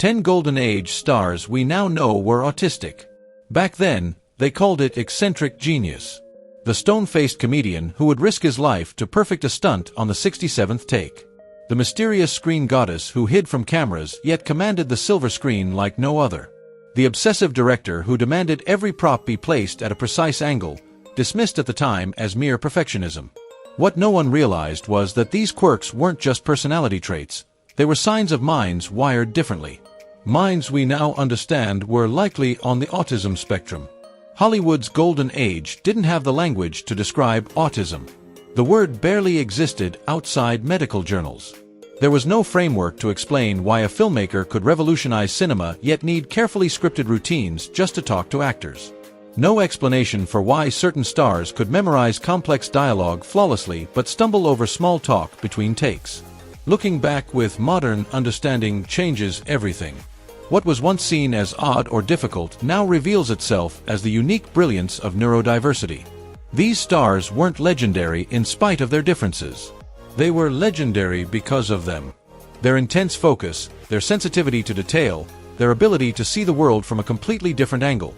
10 Golden Age stars we now know were autistic. Back then, they called it eccentric genius. The stone-faced comedian who would risk his life to perfect a stunt on the 67th take. The mysterious screen goddess who hid from cameras yet commanded the silver screen like no other. The obsessive director who demanded every prop be placed at a precise angle, dismissed at the time as mere perfectionism. What no one realized was that these quirks weren't just personality traits, they were signs of minds wired differently. Minds we now understand were likely on the autism spectrum. Hollywood's golden age didn't have the language to describe autism. The word barely existed outside medical journals. There was no framework to explain why a filmmaker could revolutionize cinema yet need carefully scripted routines just to talk to actors. No explanation for why certain stars could memorize complex dialogue flawlessly but stumble over small talk between takes. Looking back with modern understanding changes everything. What was once seen as odd or difficult now reveals itself as the unique brilliance of neurodiversity. These stars weren't legendary in spite of their differences. They were legendary because of them. Their intense focus, their sensitivity to detail, their ability to see the world from a completely different angle.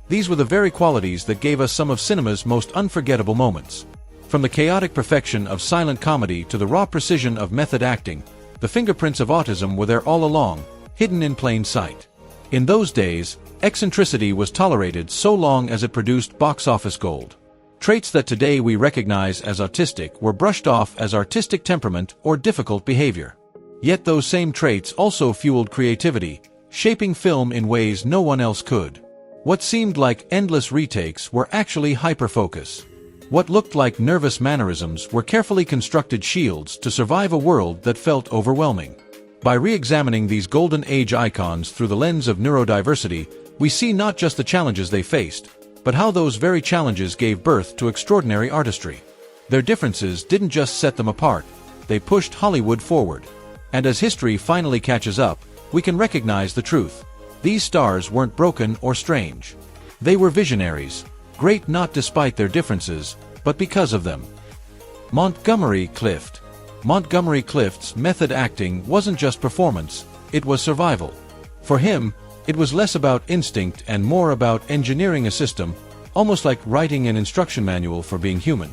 These were the very qualities that gave us some of cinema's most unforgettable moments. From the chaotic perfection of silent comedy to the raw precision of method acting, the fingerprints of autism were there all along, hidden in plain sight. In those days, eccentricity was tolerated so long as it produced box office gold. Traits that today we recognize as autistic were brushed off as artistic temperament or difficult behavior. Yet those same traits also fueled creativity, shaping film in ways no one else could. What seemed like endless retakes were actually hyperfocus. What looked like nervous mannerisms were carefully constructed shields to survive a world that felt overwhelming. By re-examining these golden age icons through the lens of neurodiversity, we see not just the challenges they faced, but how those very challenges gave birth to extraordinary artistry. Their differences didn't just set them apart, they pushed Hollywood forward. And as history finally catches up, we can recognize the truth. These stars weren't broken or strange. They were visionaries, great not despite their differences, but because of them. Montgomery Clift. Montgomery Clift's method acting wasn't just performance, it was survival. For him, it was less about instinct and more about engineering a system, almost like writing an instruction manual for being human.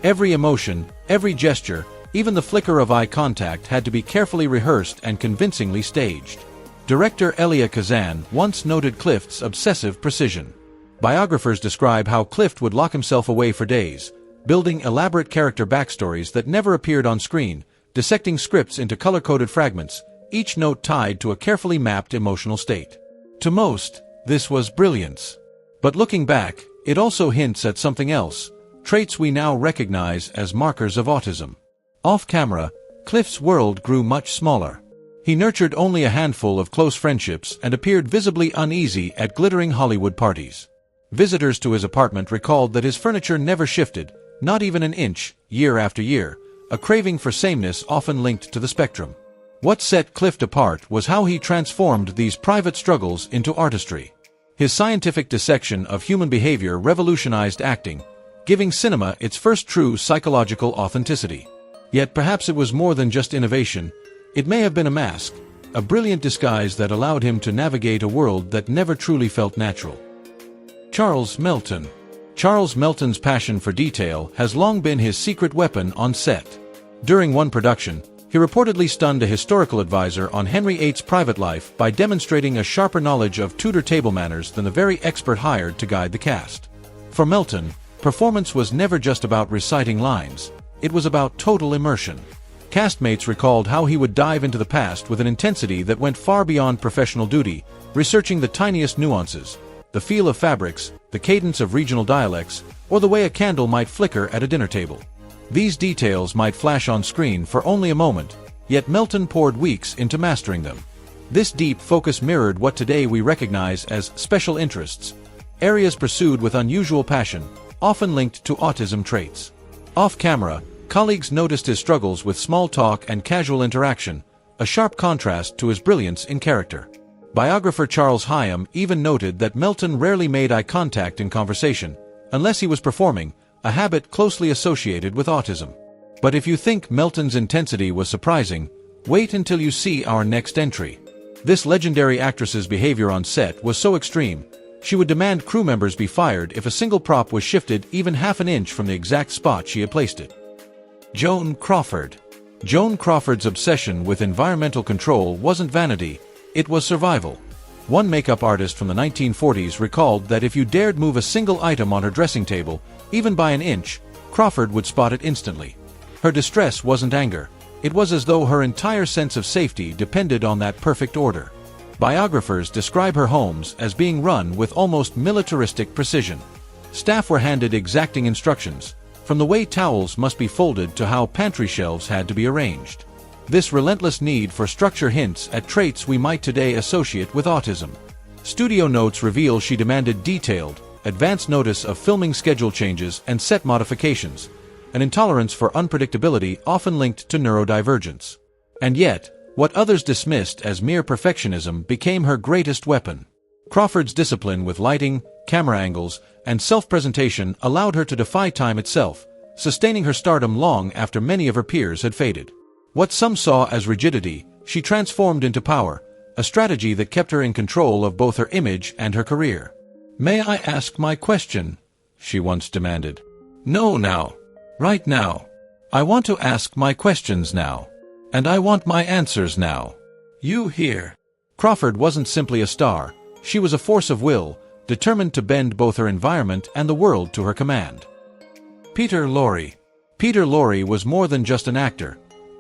Every emotion, every gesture, even the flicker of eye contact had to be carefully rehearsed and convincingly staged. Director Elia Kazan once noted Clift's obsessive precision. Biographers describe how Clift would lock himself away for days, building elaborate character backstories that never appeared on screen, dissecting scripts into color-coded fragments, each note tied to a carefully mapped emotional state. To most, this was brilliance. But looking back, it also hints at something else, traits we now recognize as markers of autism. Off-camera, Clift's world grew much smaller. He nurtured only a handful of close friendships and appeared visibly uneasy at glittering Hollywood parties. Visitors to his apartment recalled that his furniture never shifted, not even an inch, year after year, a craving for sameness often linked to the spectrum. What set Clift apart was how he transformed these private struggles into artistry. His scientific dissection of human behavior revolutionized acting, giving cinema its first true psychological authenticity. Yet perhaps it was more than just innovation. It may have been a mask, a brilliant disguise that allowed him to navigate a world that never truly felt natural. Charles Melton. Charles Melton's passion for detail has long been his secret weapon on set. During one production, he reportedly stunned a historical advisor on Henry VIII's private life by demonstrating a sharper knowledge of Tudor table manners than the very expert hired to guide the cast. For Melton, performance was never just about reciting lines, it was about total immersion. Castmates recalled how he would dive into the past with an intensity that went far beyond professional duty, researching the tiniest nuances, the feel of fabrics, the cadence of regional dialects, or the way a candle might flicker at a dinner table. These details might flash on screen for only a moment, yet Melton poured weeks into mastering them. This deep focus mirrored what today we recognize as special interests, areas pursued with unusual passion, often linked to autism traits. Off-camera, colleagues noticed his struggles with small talk and casual interaction, a sharp contrast to his brilliance in character. Biographer Charles Hyam even noted that Melton rarely made eye contact in conversation, unless he was performing, a habit closely associated with autism. But if you think Melton's intensity was surprising, wait until you see our next entry. This legendary actress's behavior on set was so extreme, she would demand crew members be fired if a single prop was shifted even half an inch from the exact spot she had placed it. Joan Crawford. Joan Crawford's obsession with environmental control wasn't vanity, it was survival. One makeup artist from the 1940s recalled that if you dared move a single item on her dressing table, even by an inch, Crawford would spot it instantly. Her distress wasn't anger. It was as though her entire sense of safety depended on that perfect order. Biographers describe her homes as being run with almost militaristic precision. Staff were handed exacting instructions, from the way towels must be folded to how pantry shelves had to be arranged. This relentless need for structure hints at traits we might today associate with autism. Studio notes reveal she demanded detailed, advance notice of filming schedule changes and set modifications, an intolerance for unpredictability often linked to neurodivergence. And yet, what others dismissed as mere perfectionism became her greatest weapon. Crawford's discipline with lighting, camera angles, and self-presentation allowed her to defy time itself, sustaining her stardom long after many of her peers had faded. What some saw as rigidity, she transformed into power, a strategy that kept her in control of both her image and her career. "May I ask my question?" she once demanded. "No now. Right now. I want to ask my questions now. And I want my answers now. You hear?" Crawford wasn't simply a star, she was a force of will, determined to bend both her environment and the world to her command. Peter Lorre. Peter Lorre was more than just an actor.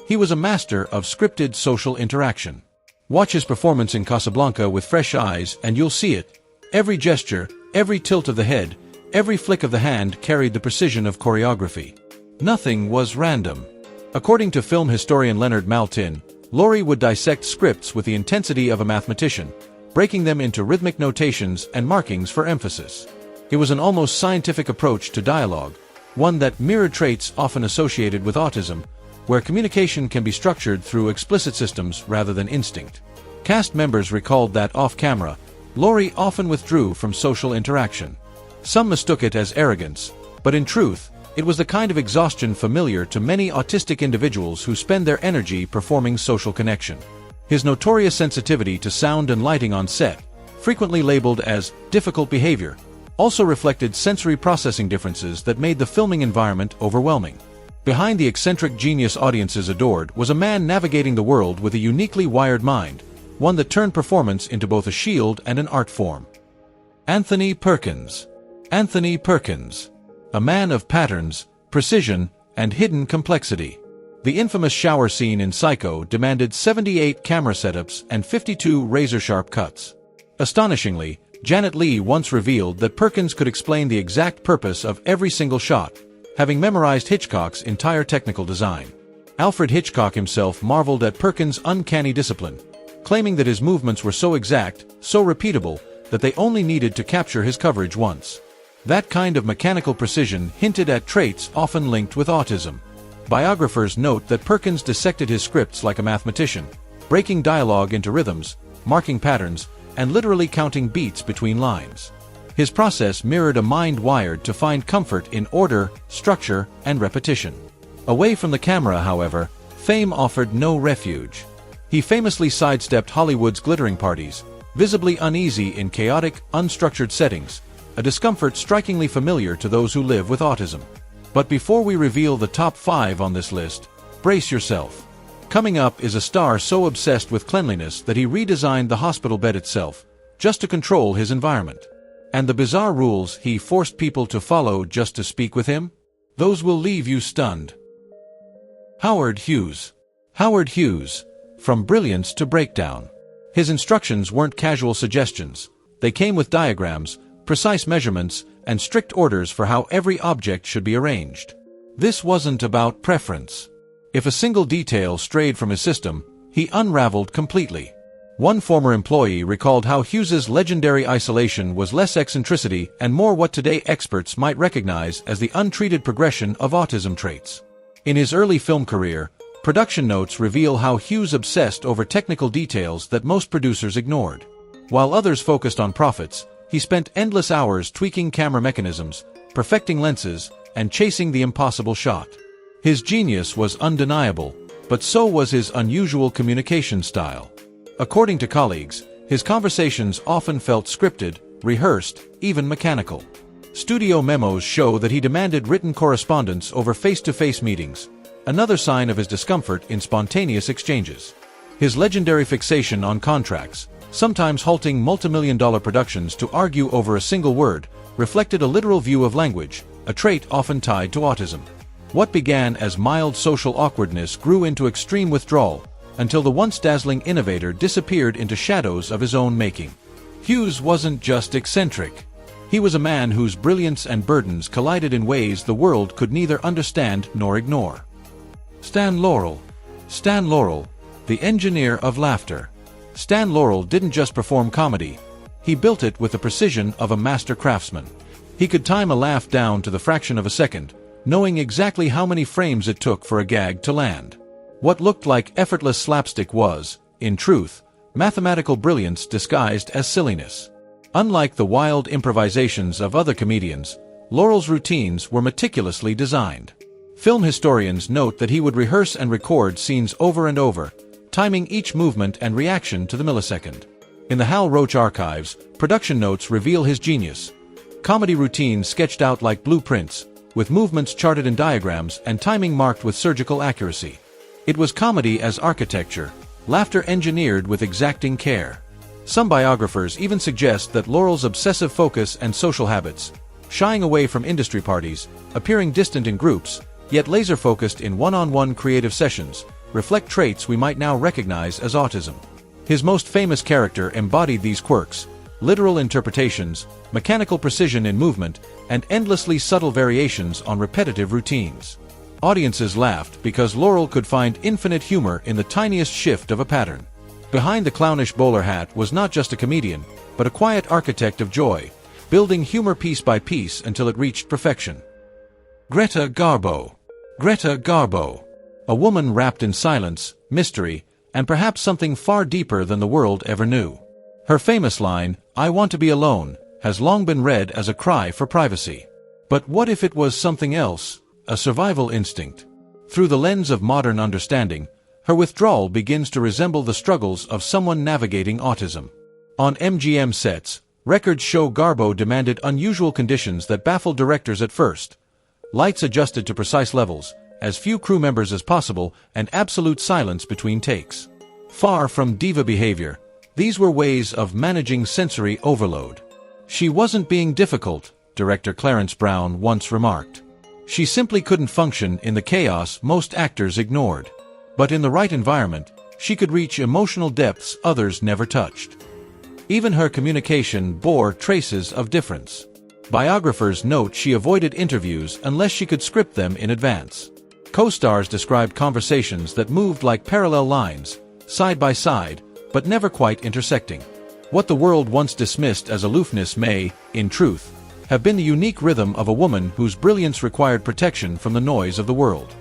He was a master of scripted social interaction. Watch his performance in Casablanca with fresh eyes and you'll see it. Every gesture, every tilt of the head, every flick of the hand carried the precision of choreography. Nothing was random. According to film historian Leonard Maltin, Lorre would dissect scripts with the intensity of a mathematician, breaking them into rhythmic notations and markings for emphasis. It was an almost scientific approach to dialogue, one that mirrored traits often associated with autism, where communication can be structured through explicit systems rather than instinct. Cast members recalled that off-camera, Lorre often withdrew from social interaction. Some mistook it as arrogance, but in truth, it was the kind of exhaustion familiar to many autistic individuals who spend their energy performing social connection. His notorious sensitivity to sound and lighting on set, frequently labeled as difficult behavior, also reflected sensory processing differences that made the filming environment overwhelming. Behind the eccentric genius audiences adored was a man navigating the world with a uniquely wired mind, one that turned performance into both a shield and an art form. Anthony Perkins. Anthony Perkins. A man of patterns, precision, and hidden complexity. The infamous shower scene in Psycho demanded 78 camera setups and 52 razor-sharp cuts. Astonishingly, Janet Leigh once revealed that Perkins could explain the exact purpose of every single shot, having memorized Hitchcock's entire technical design. Alfred Hitchcock himself marveled at Perkins' uncanny discipline, claiming that his movements were so exact, so repeatable, that they only needed to capture his coverage once. That kind of mechanical precision hinted at traits often linked with autism. Biographers note that Perkins dissected his scripts like a mathematician, breaking dialogue into rhythms, marking patterns, and literally counting beats between lines. His process mirrored a mind wired to find comfort in order, structure, and repetition. Away from the camera, however, fame offered no refuge. He famously sidestepped Hollywood's glittering parties, visibly uneasy in chaotic, unstructured settings, a discomfort strikingly familiar to those who live with autism. But before we reveal the top 5 on this list, brace yourself. Coming up is a star so obsessed with cleanliness that he redesigned the hospital bed itself, just to control his environment. And the bizarre rules he forced people to follow just to speak with him? Those will leave you stunned. Howard Hughes. Howard Hughes. From brilliance to breakdown. His instructions weren't casual suggestions. They came with diagrams, precise measurements, and strict orders for how every object should be arranged. This wasn't about preference. If a single detail strayed from his system, he unraveled completely. One former employee recalled how Hughes's legendary isolation was less eccentricity and more what today experts might recognize as the untreated progression of autism traits. In his early film career, production notes reveal how Hughes obsessed over technical details that most producers ignored. While others focused on profits, he spent endless hours tweaking camera mechanisms, perfecting lenses, and chasing the impossible shot. His genius was undeniable, but so was his unusual communication style. According to colleagues, his conversations often felt scripted, rehearsed, even mechanical. Studio memos show that he demanded written correspondence over face-to-face meetings, another sign of his discomfort in spontaneous exchanges. His legendary fixation on contracts, sometimes halting multimillion-dollar productions to argue over a single word, reflected a literal view of language, a trait often tied to autism. What began as mild social awkwardness grew into extreme withdrawal, until the once dazzling innovator disappeared into shadows of his own making. Hughes wasn't just eccentric. He was a man whose brilliance and burdens collided in ways the world could neither understand nor ignore. Stan Laurel. Stan Laurel, the engineer of laughter. Stan Laurel didn't just perform comedy. He built it with the precision of a master craftsman. He could time a laugh down to the fraction of a second, knowing exactly how many frames it took for a gag to land. What looked like effortless slapstick was, in truth, mathematical brilliance disguised as silliness. Unlike the wild improvisations of other comedians, Laurel's routines were meticulously designed. Film historians note that he would rehearse and record scenes over and over, timing each movement and reaction to the millisecond. In the Hal Roach archives, production notes reveal his genius. Comedy routines sketched out like blueprints, with movements charted in diagrams and timing marked with surgical accuracy. It was comedy as architecture, laughter engineered with exacting care. Some biographers even suggest that Laurel's obsessive focus and social habits, shying away from industry parties, appearing distant in groups, yet laser-focused in one-on-one creative sessions, reflect traits we might now recognize as autism. His most famous character embodied these quirks: literal interpretations, mechanical precision in movement, and endlessly subtle variations on repetitive routines. Audiences laughed because Laurel could find infinite humor in the tiniest shift of a pattern. Behind the clownish bowler hat was not just a comedian, but a quiet architect of joy, building humor piece by piece until it reached perfection. Greta Garbo. Greta Garbo. A woman wrapped in silence, mystery, and perhaps something far deeper than the world ever knew. Her famous line, "I want to be alone," has long been read as a cry for privacy. But what if it was something else? A survival instinct. Through the lens of modern understanding, her withdrawal begins to resemble the struggles of someone navigating autism. On MGM sets, records show Garbo demanded unusual conditions that baffled directors at first. Lights adjusted to precise levels, as few crew members as possible, and absolute silence between takes. Far from diva behavior, these were ways of managing sensory overload. She wasn't being difficult, director Clarence Brown once remarked. She simply couldn't function in the chaos most actors ignored. But in the right environment, she could reach emotional depths others never touched. Even her communication bore traces of difference. Biographers note she avoided interviews unless she could script them in advance. Co-stars described conversations that moved like parallel lines, side by side, but never quite intersecting. What the world once dismissed as aloofness may, in truth, have been the unique rhythm of a woman whose brilliance required protection from the noise of the world.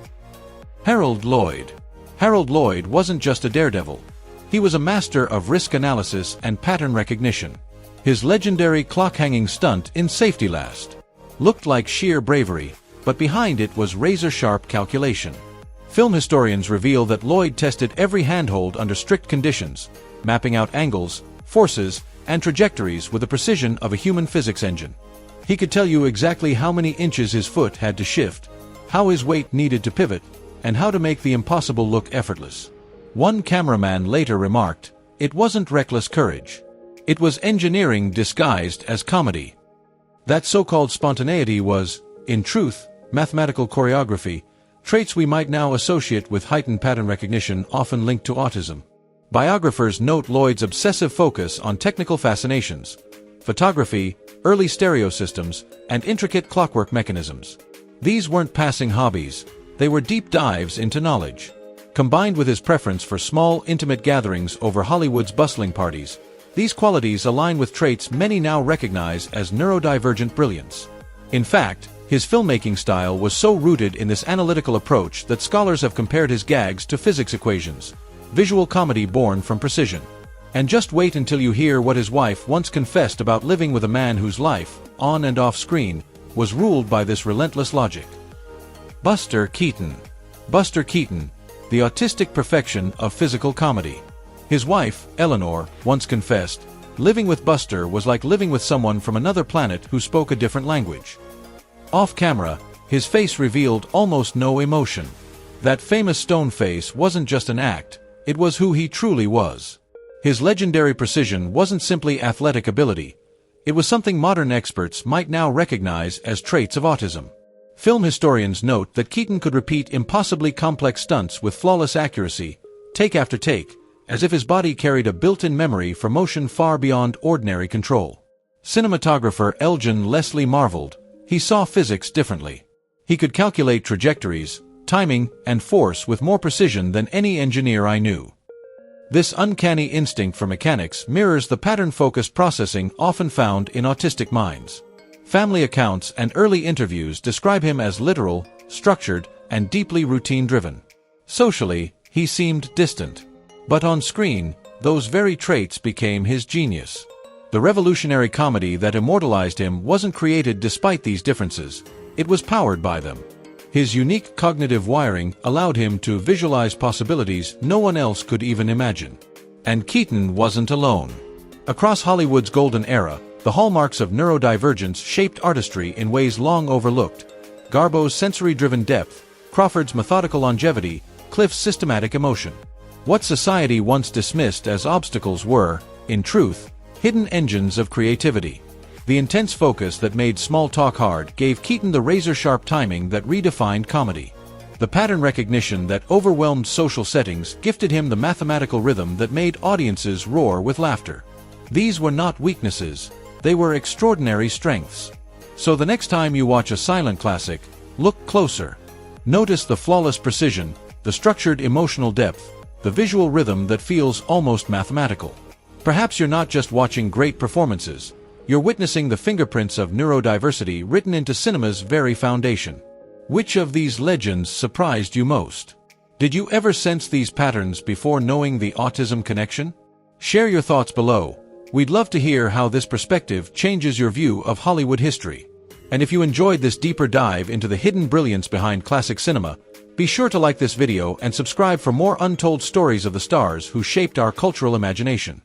Harold Lloyd. Harold Lloyd wasn't just a daredevil. He was a master of risk analysis and pattern recognition. His legendary clock-hanging stunt in Safety Last looked like sheer bravery, but behind it was razor-sharp calculation. Film historians reveal that Lloyd tested every handhold under strict conditions, mapping out angles, forces, and trajectories with the precision of a human physics engine. He could tell you exactly how many inches his foot had to shift, how his weight needed to pivot, and how to make the impossible look effortless. One cameraman later remarked, "It wasn't reckless courage. It was engineering disguised as comedy." That so-called spontaneity was, in truth, mathematical choreography, traits we might now associate with heightened pattern recognition often linked to autism. Biographers note Lloyd's obsessive focus on technical fascinations, photography, early stereo systems, and intricate clockwork mechanisms. These weren't passing hobbies, they were deep dives into knowledge. Combined with his preference for small, intimate gatherings over Hollywood's bustling parties, these qualities align with traits many now recognize as neurodivergent brilliance. In fact, his filmmaking style was so rooted in this analytical approach that scholars have compared his gags to physics equations, visual comedy born from precision. And just wait until you hear what his wife once confessed about living with a man whose life, on and off screen, was ruled by this relentless logic. Buster Keaton. Buster Keaton, the autistic perfection of physical comedy. His wife, Eleanor, once confessed, living with Buster was like living with someone from another planet who spoke a different language. Off camera, his face revealed almost no emotion. That famous stone face wasn't just an act, it was who he truly was. His legendary precision wasn't simply athletic ability, it was something modern experts might now recognize as traits of autism. Film historians note that Keaton could repeat impossibly complex stunts with flawless accuracy, take after take, as if his body carried a built-in memory for motion far beyond ordinary control. Cinematographer Elgin Leslie marveled, he saw physics differently. He could calculate trajectories, timing, and force with more precision than any engineer I knew. This uncanny instinct for mechanics mirrors the pattern-focused processing often found in autistic minds. Family accounts and early interviews describe him as literal, structured, and deeply routine-driven. Socially, he seemed distant. But on screen, those very traits became his genius. The revolutionary comedy that immortalized him wasn't created despite these differences, it was powered by them. His unique cognitive wiring allowed him to visualize possibilities no one else could even imagine. And Keaton wasn't alone. Across Hollywood's golden era, the hallmarks of neurodivergence shaped artistry in ways long overlooked. Garbo's sensory-driven depth, Crawford's methodical longevity, Cliff's systematic emotion. What society once dismissed as obstacles were, in truth, hidden engines of creativity. The intense focus that made small talk hard gave Keaton the razor-sharp timing that redefined comedy. The pattern recognition that overwhelmed social settings gifted him the mathematical rhythm that made audiences roar with laughter. These were not weaknesses, they were extraordinary strengths. So the next time you watch a silent classic, look closer. Notice the flawless precision, the structured emotional depth, the visual rhythm that feels almost mathematical. Perhaps you're not just watching great performances, you're witnessing the fingerprints of neurodiversity written into cinema's very foundation. Which of these legends surprised you most? Did you ever sense these patterns before knowing the autism connection? Share your thoughts below. We'd love to hear how this perspective changes your view of Hollywood history. And if you enjoyed this deeper dive into the hidden brilliance behind classic cinema, be sure to like this video and subscribe for more untold stories of the stars who shaped our cultural imagination.